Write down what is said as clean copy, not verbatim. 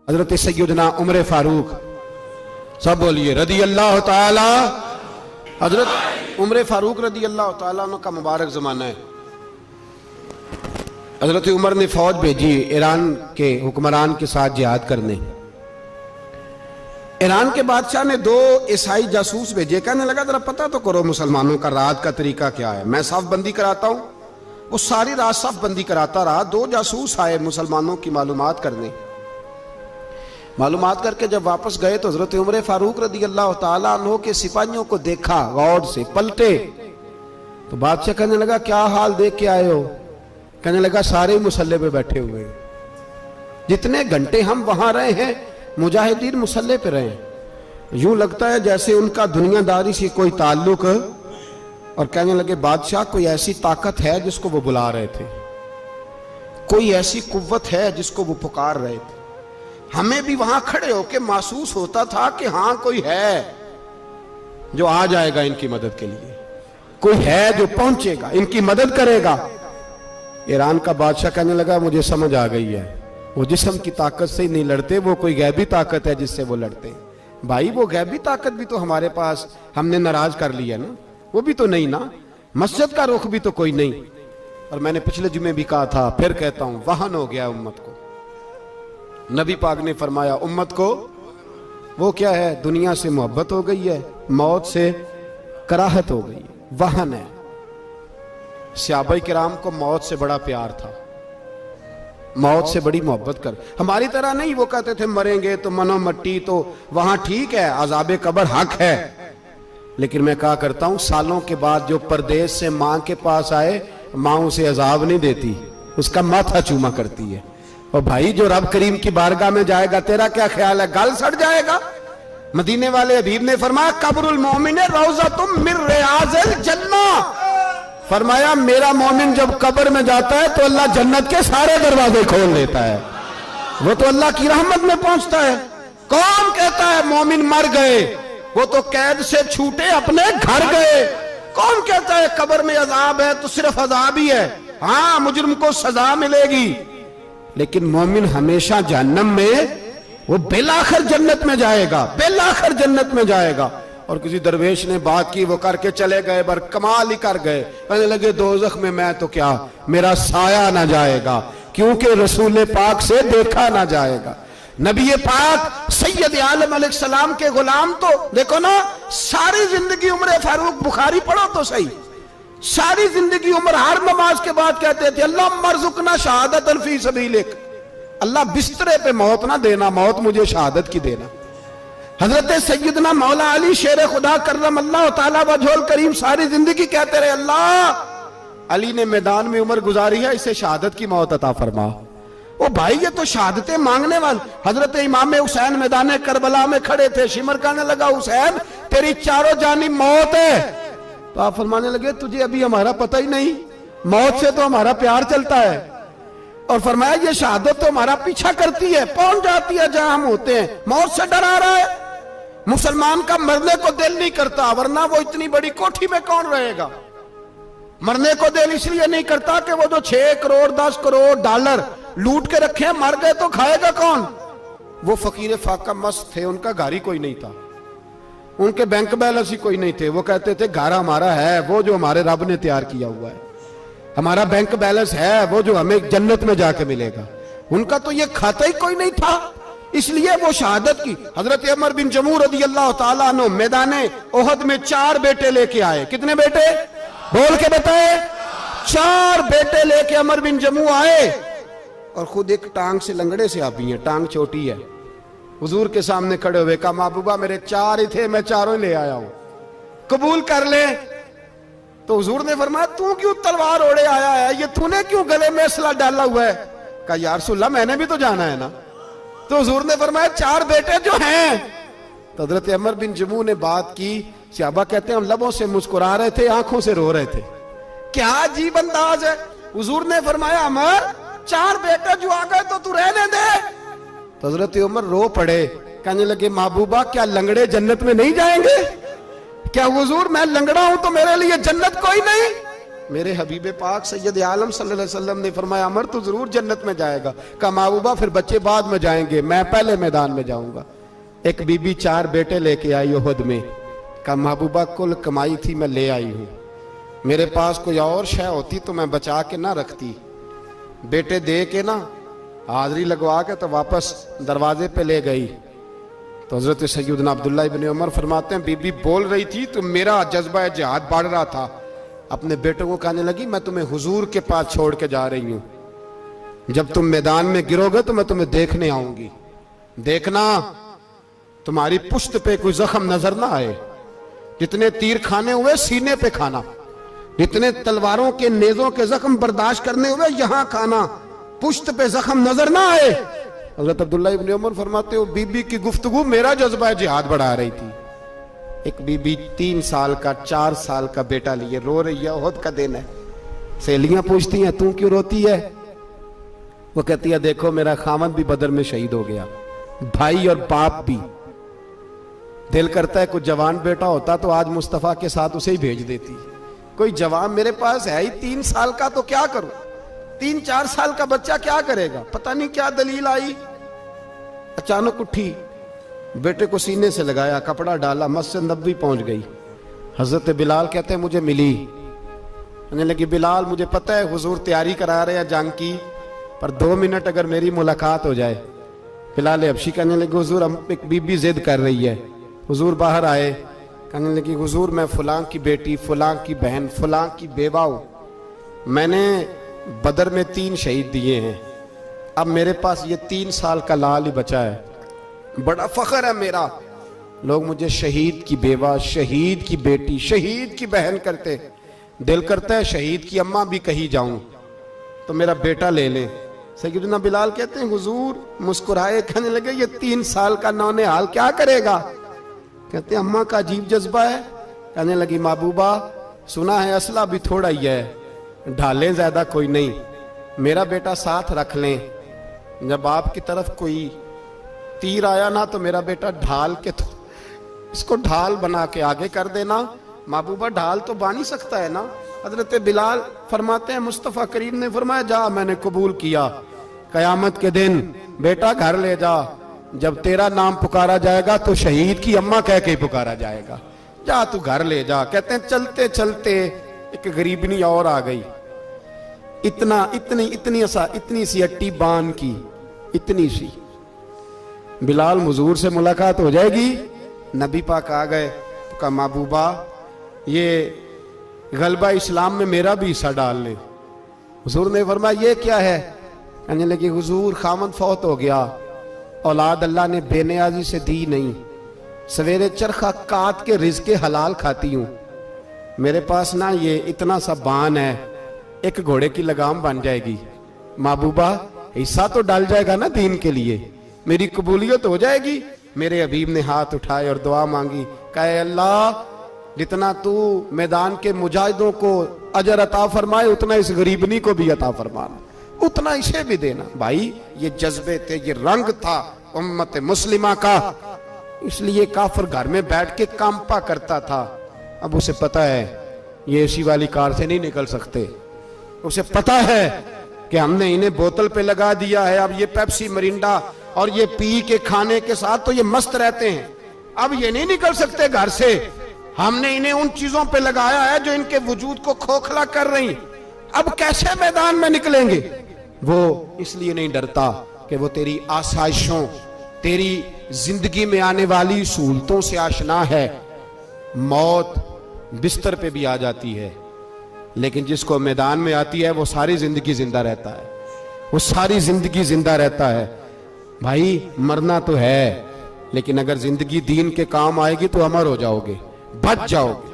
हजरत सैयदना उमर फारूक, सब बोलिए रदी अल्लाह ताला। हजरत उमर फारूक रदी अल्लाह ताला का मुबारक ज़माना है। हजरत उमर ने फौज भेजी ईरान के हुक्मरान के साथ जिहाद करने। ईरान के बादशाह ने 2 ईसाई जासूस भेजे। कहने लगा जरा पता तो करो मुसलमानों का रात का तरीका क्या है, मैं साफ बंदी कराता हूं। वो सारी रात साफ बंदी कराता रहा। 2 जासूस आए मुसलमानों की मालूमात करने। मालूमात करके जब वापस गए तो हजरत उमर फारूक रदी अल्लाह ताला अन्हो के सिपाहियों को देखा, गौर से पलटे तो बादशाह कहने लगा क्या हाल देख के आए हो? कहने लगा सारे मुसल्ले पे बैठे हुए हैं, जितने घंटे हम वहां रहे हैं मुजाहिदीन मुसल्ले पे रहे, यूं लगता है जैसे उनका दुनियादारी से कोई ताल्लुक। और कहने लगे बादशाह कोई ऐसी ताकत है जिसको वो बुला रहे थे, कोई ऐसी कुव्वत है जिसको वो पुकार रहे थे। हमें भी वहां खड़े होकर महसूस होता था कि हां कोई है जो आ जाएगा इनकी मदद के लिए, कोई है जो पहुंचेगा इनकी मदद करेगा। ईरान का बादशाह कहने लगा मुझे समझ आ गई है, वो जिस्म की ताकत से ही नहीं लड़ते, वो कोई गैबी ताकत है जिससे वो लड़ते हैं। भाई वो गैबी ताकत भी तो हमारे पास हमने नाराज कर लिया ना, वो भी तो नहीं ना, मस्जिद का रुख भी तो कोई नहीं। और मैंने पिछले जुमे भी कहा था, फिर कहता हूं, वाहन हो गया उम्मत को। नबी पाक ने फरमाया उम्मत को वो क्या है, दुनिया से मोहब्बत हो गई है, मौत से कराहत हो गई है, वाहन है। सहाबा किराम को मौत से बड़ा प्यार था, मौत से बड़ी मोहब्बत कर। हमारी तरह नहीं, वो कहते थे मरेंगे तो मनो मट्टी, तो वहां ठीक है अज़ाबे कब्र हक है। लेकिन मैं कहा करता हूं सालों के बाद जो परदेश से मां के पास आए, मां उसे अजाब नहीं देती, उसका माथा चूमा करती है। और भाई जो रब करीम की बारगाह में जाएगा, तेरा क्या ख्याल है, गल सड़ जाएगा। मदीने वाले हबीब ने फरमाया कब्रुल मोमिन रौज़तुम मिन रियाज़िल जन्नह, फरमाया मेरा मोमिन जब कब्र में जाता है तो अल्लाह जन्नत के सारे दरवाजे खोल देता है, वो तो अल्लाह की रहमत में पहुंचता है। कौन कहता है मोमिन मर गए, वो तो कैद से छूटे अपने घर गए। कौन कहता है कब्र में अजाब है तो सिर्फ अजाब ही है, हाँ मुजरिम को सजा मिलेगी, लेकिन मोमिन हमेशा जहन्नम में, वो बेलाखिर जन्नत में जाएगा, बेलाखिर जन्नत में जाएगा। और किसी दरवेश ने बात की, वो करके चले गए, बर कमाल ही कर गए। कहने लगे दोज़ख में मैं तो क्या, मेरा साया ना जाएगा, क्योंकि रसूल पाक से देखा ना जाएगा। नबी पाक सैयद आलम अलैहिस्सलाम के गुलाम तो देखो ना, सारी जिंदगी उमर फारूक, बुखारी पढ़ो तो सही, सारी जिंदगी उमर हर नमाज के बाद कहते थे अल्लाह मरजुकना शहादतन फी सबीलिक, अल्लाह बिस्तरे पे मौत ना देना, मौत मुझे शहादत की देना। हजरत सैयदना मौला अली शेर खुदा करम अल्लाह ताला वजहुल करीम सारी जिंदगी कहते रहे अल्लाह अली ने मैदान में उम्र गुजारी है, इसे शहादत की मौत अता फरमा। ओ भाई ये तो शहादतें मांगने वाले। हजरत इमाम हुसैन मैदान करबला में खड़े थे, शिमर कहने लगा हुसैन तेरी चारों जानी मौत है, तो आप फरमाने लगे तुझे अभी हमारा पता ही नहीं, मौत से तो हमारा प्यार चलता है। और फरमाया ये शहादत तो हमारा पीछा करती है, पहुंच जाती है जहां हम होते हैं, मौत से डरा रहा है। मुसलमान का मरने को दिल नहीं करता, वरना वो इतनी बड़ी कोठी में कौन रहेगा। मरने को दिल इसलिए नहीं करता कि वो जो 6 करोड़ 10 करोड़ डॉलर लूट के रखे, मर गए तो खाएगा कौन। वो फकीर फाका मस्त थे, उनका घर ही कोई नहीं था, उनके बैंक बैलेंस ही कोई नहीं थे। वो कहते थे घर हमारा है वो जो हमारे रब ने तैयार किया हुआ है, हमारा बैंक बैलेंस है वो जो हमें जन्नत में जाके मिलेगा। उनका तो ये खाता ही कोई नहीं था, इसलिए वो शहादत की। हजरत उमर बिन जमू रदी अल्लाह ताला अन्हु मैदाने ओहद में 4 बेटे लेके आए। कितने बेटे, बोल के बताए। 4 बेटे लेके उमर बिन जमू आए, और खुद एक टांग से लंगड़े से आप ही हैं, टांग छोटी है। हुजूर के सामने खड़े हुए कहा महबूबा मेरे 4 ही थे, मैं 4 ले आया हूं, कबूल कर ले। तो हुजूर ने फरमाया तू क्यों तलवार ओढ़े आया है, ये तूने क्यों गले में असला डाला हुआ है। कहा या रसूलल्लाह मैंने भी तो जाना है ना। तो हुजूर ने फरमाया 4 बेटे जो हैं। तो हजरत उमर बिन जमू ने बात की, सहाबा कहते हैं हम लबों से मुस्कुरा रहे थे, आंखों से रो रहे थे, क्या अजीब अंदाज है। हुजूर ने फरमाया उमर 4 बेटे जो आ गए तो तू रहने दे। तो हजरत उमर रो पड़े, कहने लगे महबूबा क्या लंगड़े जन्नत में नहीं जाएंगे। क्या हुजूर मैं लंगड़ा हूं तो मेरे लिए जन्नत कोई नहीं। मेरे हबीब पाक सैयद आलम सल्लल्लाहु अलैहि वसल्लम ने फरमाया अमर तो जरूर जन्नत में जाएगा। कहा महबूबा फिर बच्चे बाद में जाएंगे, मैं पहले मैदान में जाऊंगा। एक बीबी 4 बेटे लेके आई उहद में। कहा महबूबा कुल कमाई थी मैं ले आई हूं, मेरे पास कोई और शय होती तो मैं बचा के ना रखती। बेटे दे के ना हाजिरी लगवा के तो वापस दरवाजे पे ले गई। तो हजरत सैयदना अब्दुल्ला इब्न उमर फरमाते हैं बीबी बोल रही थी तो मेरा जज्बा जिहाद बढ़ रहा था। अपने बेटों को कहने लगी मैं तुम्हें हुजूर के पास छोड़ के जा रही हूं, जब तुम मैदान में गिरोगे तो मैं तुम्हें देखने आऊंगी, देखना तुम्हारी पुश्त पे कोई जख्म नजर ना आए। जितने तीर खाने हुए सीने पे खाना, जितने तलवारों के नेजों के जख्म बर्दाश्त करने हुए यहां खाना, पुश्त पे जख्म नजर ना आए। हजरत अब्दुल्ला इब्न उमर फरमाते हो बीबी की गुफ्तगू मेरा जज्बा जिहाद बढ़ा रही थी। एक बीबी 3 साल का 4 साल का बेटा लिए रो रही है, ओहद का दिन है। सहेलियां पूछती हैं तू क्यों रोती है? वो कहती है देखो मेरा खामद भी बदर में शहीद हो गया, भाई और बाप भी। दिल करता है कोई जवान बेटा होता तो आज मुस्तफा के साथ उसे ही भेज देती। कोई जवान मेरे पास है ही 3 साल का तो क्या करूं, 3-4 साल का बच्चा क्या करेगा? पता नहीं क्या दलील आई, अचानक उठी, बेटे को सीने से लगाया, कपड़ा डाला, मस्जिद नबवी पहुंच गई। हजरत बिलाल कहते हैं मुझे मिली, कहने लगी बिलाल मुझे पता है हुजूर तैयारी करा रहे हैं जंग की, पर 2 मिनट अगर मेरी मुलाकात हो जाए। बिलाल हबशी कहने लगे हुजूर हम एक बीबी जिद कर रही है। हुजूर बाहर आए, कहने लगी हुजूर मैं फलां की बेटी, फलां की बहन, फलां की बेवा हूं, मैंने बदर में 3 शहीद दिए हैं, अब मेरे पास ये 3 साल का लाल ही बचा है, बड़ा फख्र है मेरा। लोग मुझे शहीद की बेवा, शहीद की बेटी, शहीद की बहन करते, दिल करता है शहीद की अम्मा भी कहीं जाऊं तो मेरा बेटा ले ले। सैयदना बिलाल कहते हैं हुजूर मुस्कुराए, कहने लगे ये 3 साल का नौने हाल क्या करेगा? कहते हैं अम्मा का अजीब जज्बा है। कहने लगी महबूबा सुना है असला भी थोड़ा ही है, ढालें ज्यादा कोई नहीं, मेरा बेटा साथ रख लें, जब आपकी तरफ कोई तीर आया ना तो मेरा बेटा ढाल के तो इसको ढाल बना के आगे कर देना। महबूबा ढाल तो बन ही सकता है ना। हजरत बिलाल फरमाते हैं मुस्तफ़ा करीम ने फरमाया जा मैंने कबूल किया, कयामत के दिन बेटा घर ले जा, जब तेरा नाम पुकारा जाएगा तो शहीद की अम्मा कह के पुकारा जाएगा, जा तू घर ले जा। कहते हैं चलते चलते एक गरीबनी और आ गई, इतनी सी अट्टी बान की, इतनी सी। बिलाल हुजूर से मुलाकात हो जाएगी, नबी पाक आ गए तो कहा महबूबा ये गलबा इस्लाम में मेरा भी हिस्सा डाल ले। हुजूर ने फरमाया ये क्या है? कहने लगी हुजूर खामद फौत हो गया, औलाद अल्लाह ने बेनियाजी से दी नहीं, सवेरे चरखा काट के रिज़्क़ हलाल खाती हूँ, मेरे पास ना ये इतना सा बान है, एक घोड़े की लगाम बन जाएगी, महबूबा हिस्सा तो डाल जाएगा ना दीन के लिए, मेरी कबूलियत हो जाएगी। मेरे हबीब ने हाथ उठाए और दुआ मांगी, कहे अल्लाह जितना तू मैदान के मुजाहिदों को अजर अता फरमाए उतना इस गरीबनी को भी अता फरमाना, उतना इसे भी देना। भाई ये जज्बे थे, ये रंग था उम्मत मुस्लिमा का, इसलिए काफिर घर में बैठ के कांपा करता था। अब उसे पता है ये एसी वाली कार से नहीं निकल सकते, उसे पता है कि हमने इन्हें बोतल पे लगा दिया है, अब ये पेप्सी मरिंडा और ये पी के खाने के साथ तो ये मस्त रहते हैं, अब ये नहीं निकल सकते घर से, हमने इन्हें उन चीजों पे लगाया है जो इनके वजूद को खोखला कर रही, अब कैसे मैदान में निकलेंगे? वो इसलिए नहीं डरता कि वो तेरी आसाइशों, तेरी जिंदगी में आने वाली सहूलतों से आशना है। मौत बिस्तर पे भी आ जाती है, लेकिन जिसको मैदान में आती है वो सारी जिंदगी जिंदा रहता है, वो सारी जिंदगी जिंदा रहता है। भाई मरना तो है, लेकिन अगर जिंदगी दीन के काम आएगी तो अमर हो जाओगे, बच जाओगे।